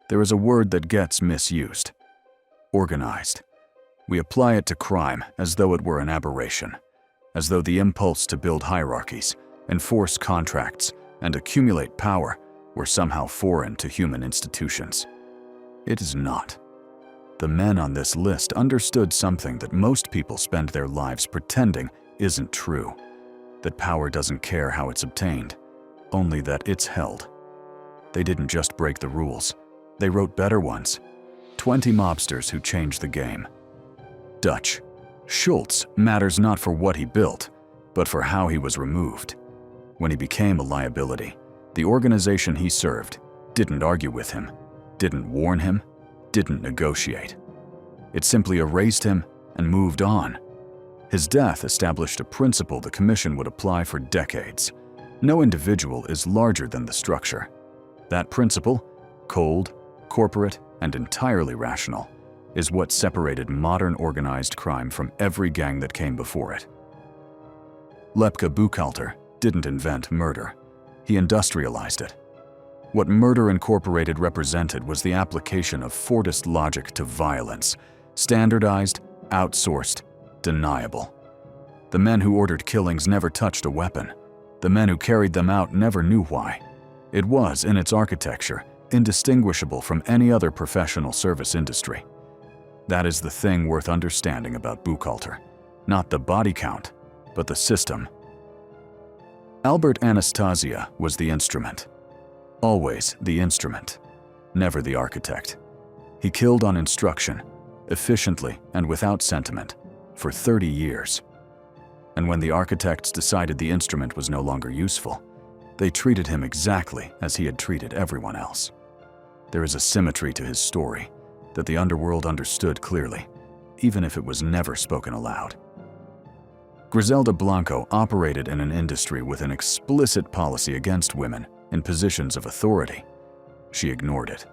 There is a word that gets misused: organized. We apply it to crime as though it were an aberration, as though the impulse to build hierarchies, enforce contracts, and accumulate power were somehow foreign to human institutions. It is not. The men on this list understood something that most people spend their lives pretending isn't true: that power doesn't care how it's obtained, only that it's held. They didn't just break the rules, they wrote better ones. 20 mobsters who changed the game. Dutch. Schultz matters not for what he built, but for how he was removed. When he became a liability, the organization he served didn't argue with him, didn't warn him, didn't negotiate. It simply erased him and moved on. His death established a principle the Commission would apply for decades. No individual is larger than the structure. That principle, cold, corporate, and entirely rational, is what separated modern organized crime from every gang that came before it. Lepke Buchalter didn't invent murder. He industrialized it. What Murder Incorporated represented was the application of Fordist logic to violence: standardized, outsourced, deniable. The men who ordered killings never touched a weapon. The men who carried them out never knew why. It was, in its architecture, indistinguishable from any other professional service industry. That is the thing worth understanding about Buchalter. Not the body count, but the system. Albert Anastasia was the instrument. Always the instrument, never the architect. He killed on instruction, efficiently and without sentiment, for 30 years. And when the architects decided the instrument was no longer useful, they treated him exactly as he had treated everyone else. There is a symmetry to his story that the underworld understood clearly, even if it was never spoken aloud. Griselda Blanco operated in an industry with an explicit policy against women in positions of authority. She ignored it.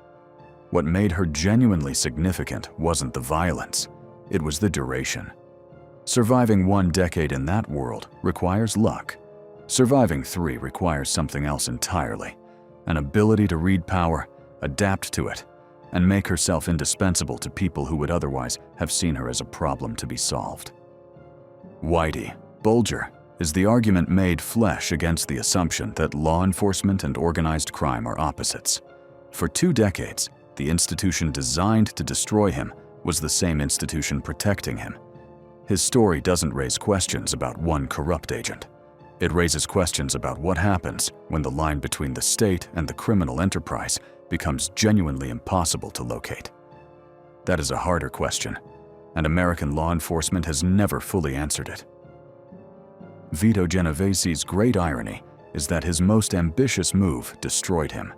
What made her genuinely significant wasn't the violence, it was the duration. Surviving 1 decade in that world requires luck. Surviving 3 requires something else entirely: an ability to read power, adapt to it, and make herself indispensable to people who would otherwise have seen her as a problem to be solved. Whitey Bulger is the argument made flesh against the assumption that law enforcement and organized crime are opposites. For 2 decades, the institution designed to destroy him was the same institution protecting him. His story doesn't raise questions about one corrupt agent. It raises questions about what happens when the line between the state and the criminal enterprise becomes genuinely impossible to locate. That is a harder question, and American law enforcement has never fully answered it. Vito Genovese's great irony is that his most ambitious move destroyed him.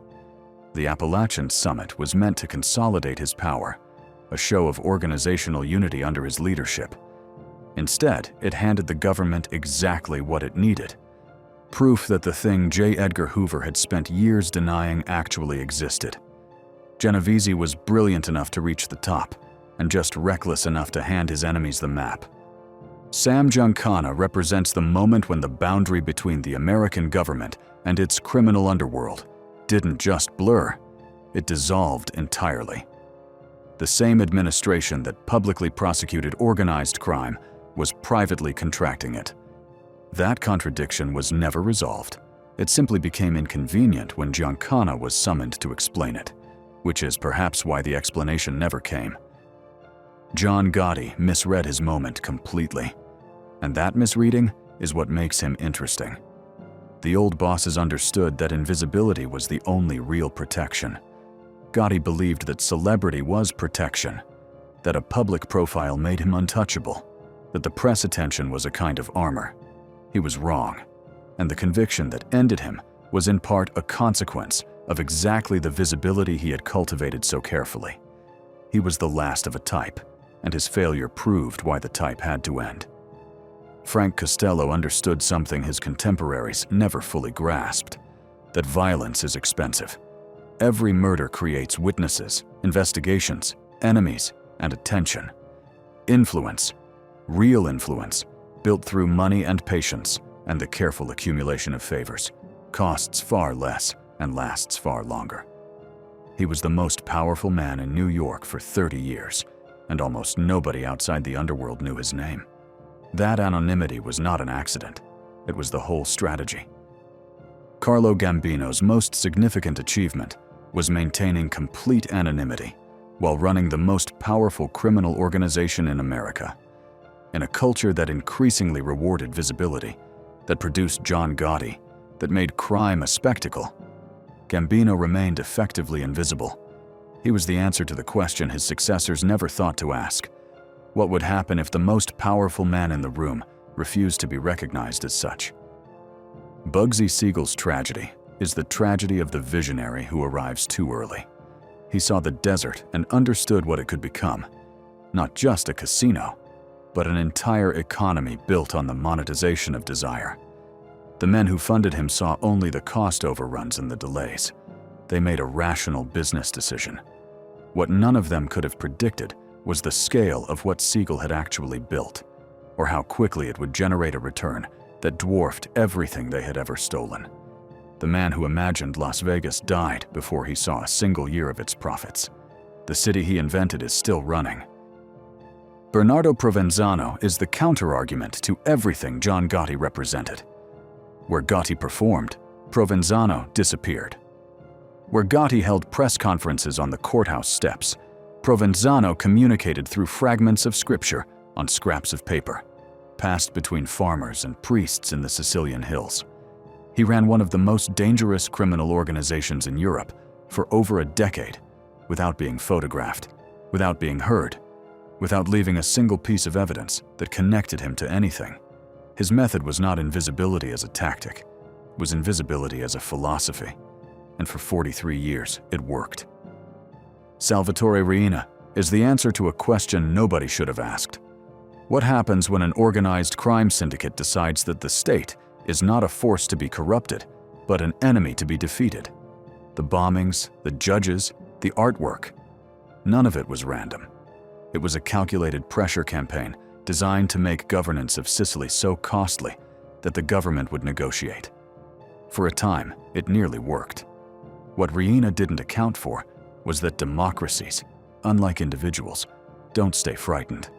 The Appalachian Summit was meant to consolidate his power, a show of organizational unity under his leadership. Instead, it handed the government exactly what it needed: proof that the thing J. Edgar Hoover had spent years denying actually existed. Genovese was brilliant enough to reach the top, and just reckless enough to hand his enemies the map. Sam Giancana represents the moment when the boundary between the American government and its criminal underworld didn't just blur, it dissolved entirely. The same administration that publicly prosecuted organized crime was privately contracting it. That contradiction was never resolved. It simply became inconvenient when Giancana was summoned to explain it, which is perhaps why the explanation never came. John Gotti misread his moment completely, and that misreading is what makes him interesting. The old bosses understood that invisibility was the only real protection. Gotti believed that celebrity was protection, that a public profile made him untouchable, that the press attention was a kind of armor. He was wrong, and the conviction that ended him was in part a consequence of exactly the visibility he had cultivated so carefully. He was the last of a type, and his failure proved why the type had to end. Frank Costello understood something his contemporaries never fully grasped: that violence is expensive. Every murder creates witnesses, investigations, enemies, and attention. Influence, real influence, built through money and patience and the careful accumulation of favors, costs far less and lasts far longer. He was the most powerful man in New York for 30 years, and almost nobody outside the underworld knew his name. That anonymity was not an accident. It was the whole strategy. Carlo Gambino's most significant achievement was maintaining complete anonymity while running the most powerful criminal organization in America. In a culture that increasingly rewarded visibility, that produced John Gotti, that made crime a spectacle, Gambino remained effectively invisible. He was the answer to the question his successors never thought to ask. What would happen if the most powerful man in the room refused to be recognized as such? Bugsy Siegel's tragedy is the tragedy of the visionary who arrives too early. He saw the desert and understood what it could become. Not just a casino, but an entire economy built on the monetization of desire. The men who funded him saw only the cost overruns and the delays. They made a rational business decision. What none of them could have predicted was the scale of what Siegel had actually built, or how quickly it would generate a return that dwarfed everything they had ever stolen. The man who imagined Las Vegas died before he saw a single year of its profits. The city he invented is still running. Bernardo Provenzano is the counterargument to everything John Gotti represented. Where Gotti performed, Provenzano disappeared. Where Gotti held press conferences on the courthouse steps, Provenzano communicated through fragments of scripture on scraps of paper, passed between farmers and priests in the Sicilian hills. He ran one of the most dangerous criminal organizations in Europe for over a decade, without being photographed, without being heard, without leaving a single piece of evidence that connected him to anything. His method was not invisibility as a tactic, it was invisibility as a philosophy. And for 43 years, it worked. Salvatore Riina is the answer to a question nobody should have asked. What happens when an organized crime syndicate decides that the state is not a force to be corrupted, but an enemy to be defeated? The bombings, the judges, the artwork, none of it was random. It was a calculated pressure campaign designed to make governance of Sicily so costly that the government would negotiate. For a time, it nearly worked. What Riina didn't account for was that democracies, unlike individuals, don't stay frightened.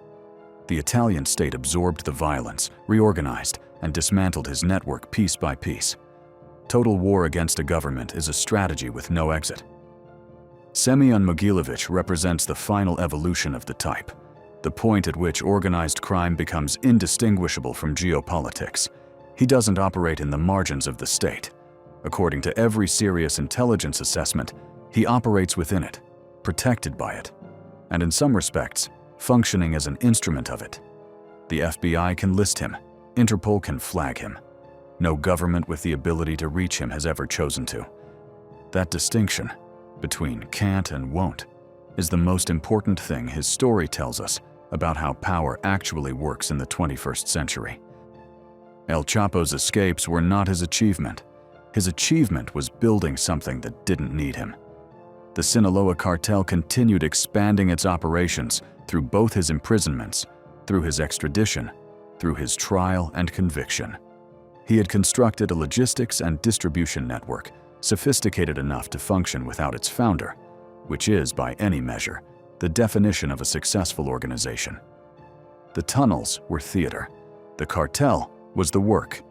The Italian state absorbed the violence, reorganized, and dismantled his network piece by piece. Total war against a government is a strategy with no exit. Semyon Mogilevich represents the final evolution of the type, the point at which organized crime becomes indistinguishable from geopolitics. He doesn't operate in the margins of the state. According to every serious intelligence assessment, he operates within it, protected by it, and in some respects, functioning as an instrument of it. The FBI can list him, Interpol can flag him. No government with the ability to reach him has ever chosen to. That distinction between can't and won't is the most important thing his story tells us about how power actually works in the 21st century. El Chapo's escapes were not his achievement. His achievement was building something that didn't need him. The Sinaloa cartel continued expanding its operations through both his imprisonments, through his extradition, through his trial and conviction. He had constructed a logistics and distribution network sophisticated enough to function without its founder, which is, by any measure, the definition of a successful organization. The tunnels were theater. The cartel was the work.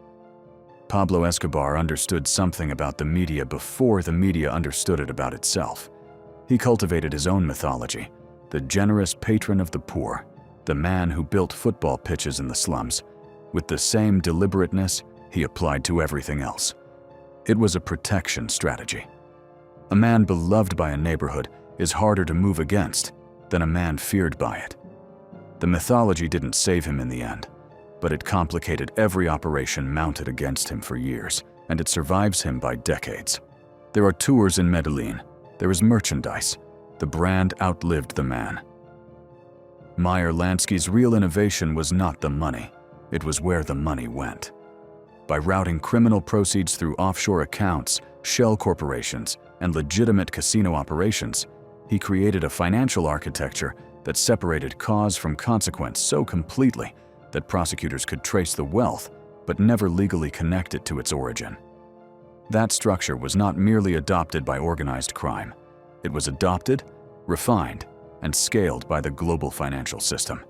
Pablo Escobar understood something about the media before the media understood it about itself. He cultivated his own mythology, the generous patron of the poor, the man who built football pitches in the slums, with the same deliberateness he applied to everything else. It was a protection strategy. A man beloved by a neighborhood is harder to move against than a man feared by it. The mythology didn't save him in the end, but it complicated every operation mounted against him for years, and it survives him by decades. There are tours in Medellin. There is merchandise. The brand outlived the man. Meyer Lansky's real innovation was not the money. It was where the money went. By routing criminal proceeds through offshore accounts, shell corporations, and legitimate casino operations, he created a financial architecture that separated cause from consequence so completely that prosecutors could trace the wealth but never legally connect it to its origin. That structure was not merely adopted by organized crime. It was adopted, refined, and scaled by the global financial system.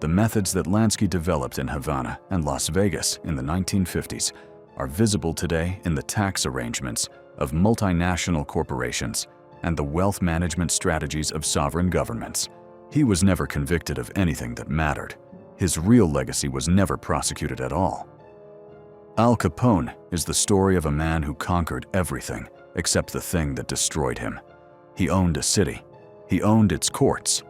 The methods that Lansky developed in Havana and Las Vegas in the 1950s are visible today in the tax arrangements of multinational corporations and the wealth management strategies of sovereign governments. He was never convicted of anything that mattered. His real legacy was never prosecuted at all. Al Capone is the story of a man who conquered everything except the thing that destroyed him. He owned a city. He owned its courts.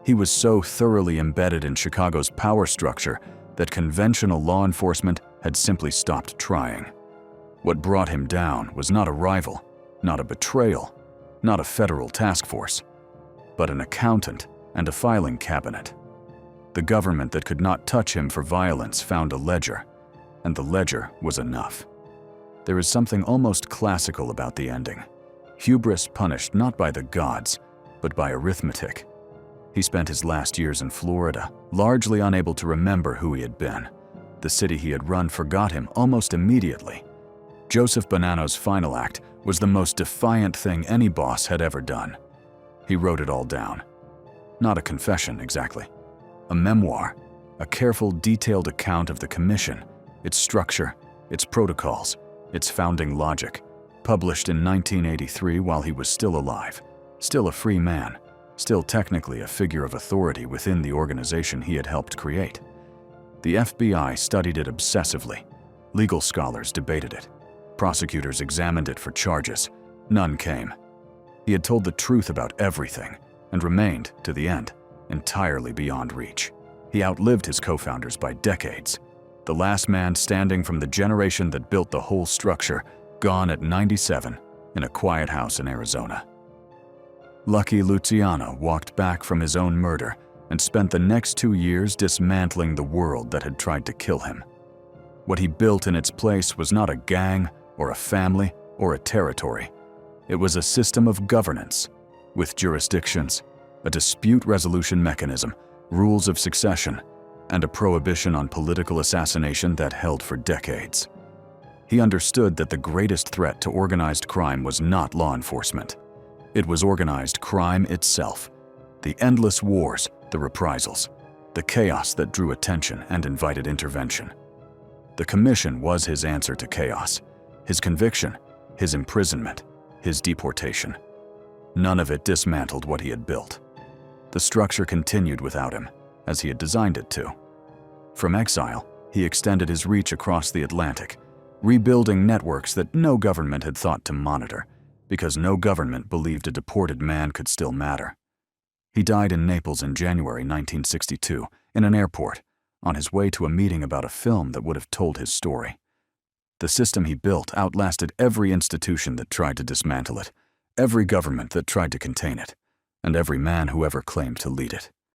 He was so thoroughly embedded in Chicago's power structure that conventional law enforcement had simply stopped trying. What brought him down was not a rival, not a betrayal, not a federal task force, but an accountant and a filing cabinet. The government that could not touch him for violence found a ledger, and the ledger was enough. There is something almost classical about the ending. Hubris punished not by the gods, but by arithmetic. He spent his last years in Florida, largely unable to remember who he had been. The city he had run forgot him almost immediately. Joseph Bonanno's final act was the most defiant thing any boss had ever done. He wrote it all down. Not a confession, exactly. A memoir, a careful, detailed account of the commission, its structure, its protocols, its founding logic, published in 1983 while he was still alive, still a free man, still technically a figure of authority within the organization he had helped create. The FBI studied it obsessively. Legal scholars debated it. Prosecutors examined it for charges. None came. He had told the truth about everything and remained, to the end, entirely beyond reach. He outlived his co-founders by decades. The last man standing from the generation that built the whole structure, gone at 97 in a quiet house in Arizona. Lucky Luciano walked back from his own murder and spent the next 2 years dismantling the world that had tried to kill him. What he built in its place was not a gang or a family or a territory. It was a system of governance, with jurisdictions, a dispute resolution mechanism, rules of succession, and a prohibition on political assassination that held for decades. He understood that the greatest threat to organized crime was not law enforcement. It was organized crime itself. The endless wars, the reprisals, the chaos that drew attention and invited intervention. The commission was his answer to chaos, his conviction, his imprisonment, his deportation. None of it dismantled what he had built. The structure continued without him, as he had designed it to. From exile, he extended his reach across the Atlantic, rebuilding networks that no government had thought to monitor, because no government believed a deported man could still matter. He died in Naples in January 1962, in an airport, on his way to a meeting about a film that would have told his story. The system he built outlasted every institution that tried to dismantle it, every government that tried to contain it, and every man who ever claimed to lead it.